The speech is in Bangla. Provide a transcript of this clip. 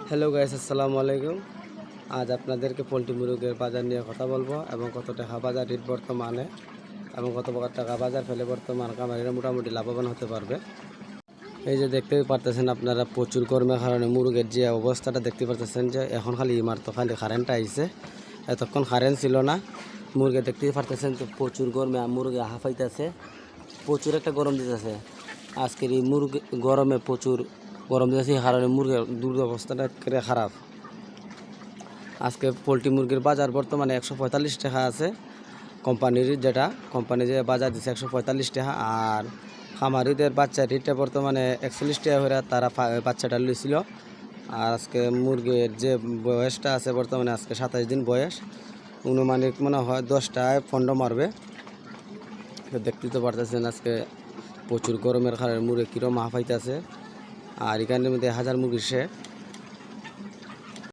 হ্যালো গাইস, আসসালামু আলাইকুম। আজ আপনাদেরকে পোলট্রি মুরগের বাজার নিয়ে কথা বলবো এবং কত টাকা বাজার রেট বর্তমানে এবং কত টাকা বাজার ফেলে বর্তমান খামারিরা মোটামুটি লাভবান হতে পারবে। এই যে দেখতেই পারতেছেন আপনারা, প্রচুর গরমের কারণে মুরগের যে অবস্থাটা দেখতে পারতেছেন, যে এখন খালি মাত্র খালি কারেন্ট আইছে, এতক্ষণ কারেন্ট ছিল না। মুরগি দেখতেই পারতেছেন তো প্রচুর গরমে মুরগি হাঁফাইতেছে, প্রচুর একটা গরম দিতেছে। আজকের এই মুরগি গরমে প্রচুর গরম দিতেছে, এই কারণে মুরগির দুরবস্থাটা একেবারে খারাপ। আজকে পোলট্রি মুরগির বাজার বর্তমানে 145 টাকা আছে। কোম্পানির যে বাজার দিচ্ছে 145 টাকা, আর খামারিদের বাচ্চা রেটটা বর্তমানে 41 টাকা করে তারা বাচ্চাটা লইছিল। আর আজকে মুরগির যে বয়সটা আছে বর্তমানে আজকে 27 দিন বয়স, অনুমানিক মনে হয় 10টায় 15 মারবে। দেখতে তো পারতেছেন আজকে প্রচুর গরমের কারণে মুরগি কিরম হাঁফাইতেছে। আর এখানের মধ্যে 1000 মুরগি সে